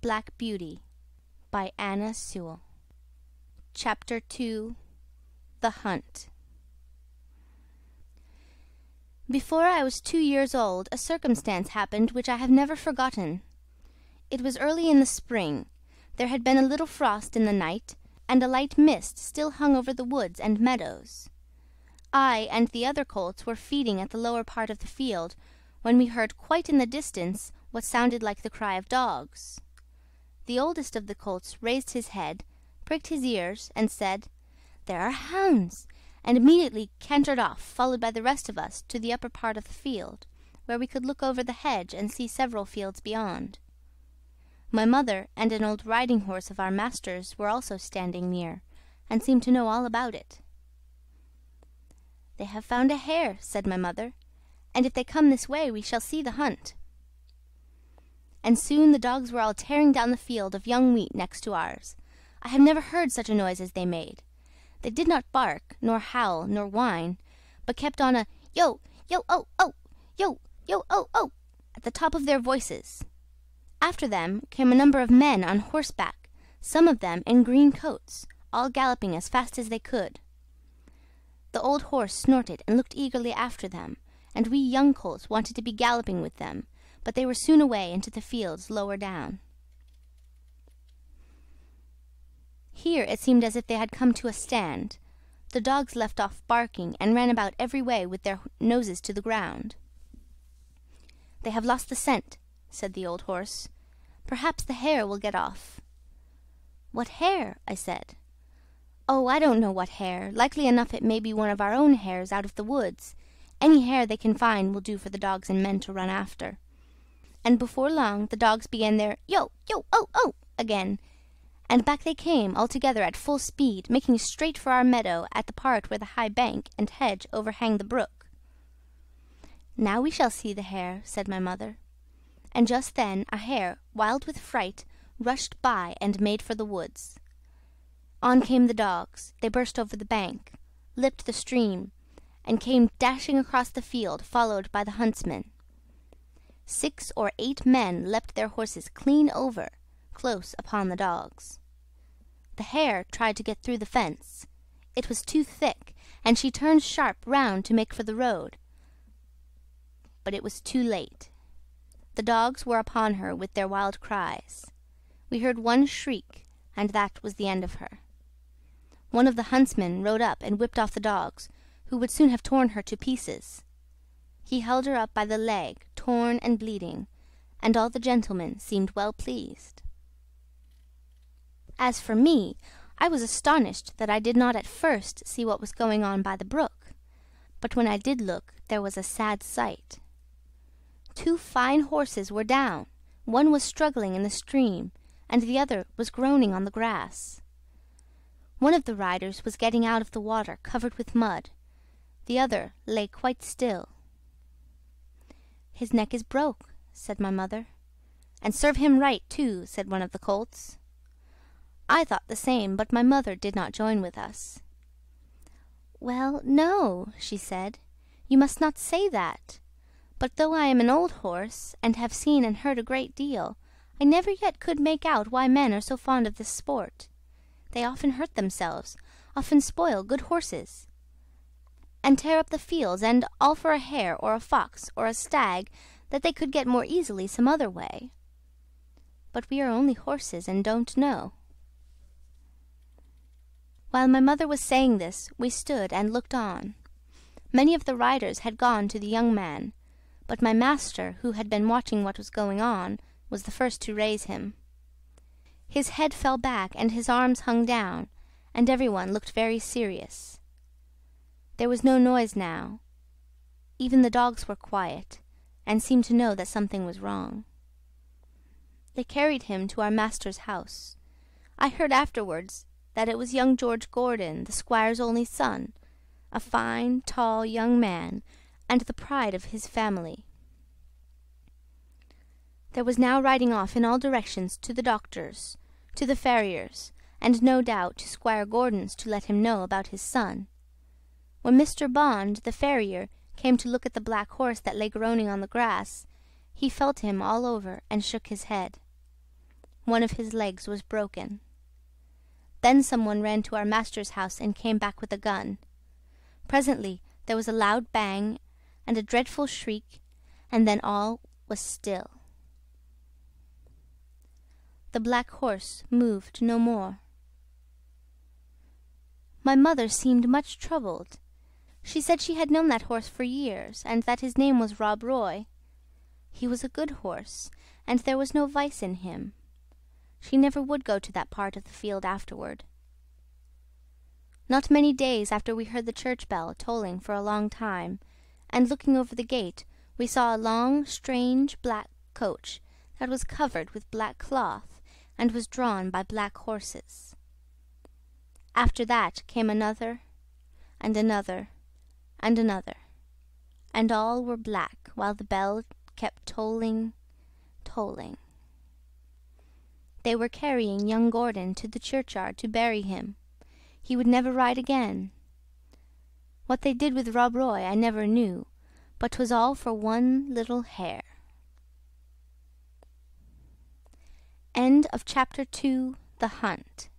Black Beauty by Anna Sewell. Chapter 2. The Hunt. Before I was 2 years old, a circumstance happened which I have never forgotten. It was early in the spring. There had been a little frost in the night, and a light mist still hung over the woods and meadows. I and the other colts were feeding at the lower part of the field, when we heard quite in the distance what sounded like the cry of dogs. The oldest of the colts raised his head, pricked his ears, and said, "There are hounds," and immediately cantered off, followed by the rest of us, to the upper part of the field, where we could look over the hedge and see several fields beyond. My mother and an old riding horse of our master's were also standing near, and seemed to know all about it. "They have found a hare," said my mother, "and if they come this way we shall see the hunt." And soon the dogs were all tearing down the field of young wheat next to ours. I have never heard such a noise as they made. They did not bark, nor howl, nor whine, but kept on a yo, yo, oh, oh, yo, yo, oh, oh, at the top of their voices. After them came a number of men on horseback, some of them in green coats, all galloping as fast as they could. The old horse snorted and looked eagerly after them, and we young colts wanted to be galloping with them, but they were soon away into the fields lower down. Here it seemed as if they had come to a stand. The dogs left off barking and ran about every way with their noses to the ground. "They have lost the scent," said the old horse. "Perhaps the hare will get off." "What hare?" I said. "Oh, I don't know what hare. Likely enough it may be one of our own hares out of the woods. Any hare they can find will do for the dogs and men to run after." And before long the dogs began their yo, yo, oh, oh again, and back they came all together at full speed, making straight for our meadow at the part where the high bank and hedge overhang the brook. "Now we shall see the hare," said my mother. And just then a hare, wild with fright, rushed by and made for the woods. On came the dogs. They burst over the bank, leapt the stream, and came dashing across the field, followed by the huntsmen. 6 or 8 men leapt their horses clean over, close upon the dogs. The hare tried to get through the fence. It was too thick, and she turned sharp round to make for the road. But it was too late. The dogs were upon her with their wild cries. We heard one shriek, and that was the end of her. One of the huntsmen rode up and whipped off the dogs, who would soon have torn her to pieces. He held her up by the leg, torn and bleeding, and all the gentlemen seemed well pleased. As for me, I was astonished that I did not at first see what was going on by the brook, but when I did look, there was a sad sight. 2 fine horses were down. One was struggling in the stream, and the other was groaning on the grass. One of the riders was getting out of the water covered with mud. The other lay quite still. "His neck is broke," said my mother. "And serve him right, too," said one of the colts. I thought the same, but my mother did not join with us. "Well, no," she said, "you must not say that. But though I am an old horse, and have seen and heard a great deal, I never yet could make out why men are so fond of this sport. They often hurt themselves, often spoil good horses, and tear up the fields, and all for a hare or a fox or a stag that they could get more easily some other way. But we are only horses and don't know." While my mother was saying this, we stood and looked on. Many of the riders had gone to the young man, but my master, who had been watching what was going on, was the first to raise him. His head fell back and his arms hung down, and everyone looked very serious. There was no noise now. Even the dogs were quiet, and seemed to know that something was wrong. They carried him to our master's house. I heard afterwards that it was young George Gordon, the squire's only son, a fine, tall young man, and the pride of his family. There was now riding off in all directions to the doctor's, to the farrier's, and no doubt to Squire Gordon's to let him know about his son. When Mr. Bond, the farrier, came to look at the black horse that lay groaning on the grass, He felt him all over and shook his head. One of his legs was broken. Then someone ran to our master's house and came back with a gun. Presently there was a loud bang and a dreadful shriek, and then all was still. The black horse moved no more. My mother seemed much troubled. She said she had known that horse for years, and that his name was Rob Roy. He was a good horse, and there was no vice in him. She never would go to that part of the field afterward. Not many days after we heard the church bell tolling for a long time, and looking over the gate we saw a long, strange black coach that was covered with black cloth and was drawn by black horses. After that came another, and another, and another, and all were black, while the bell kept tolling, tolling. They were carrying young Gordon to the churchyard to bury him. He would never ride again. What they did with Rob Roy I never knew, but 'twas all for one little hare. End of Chapter 2. The Hunt.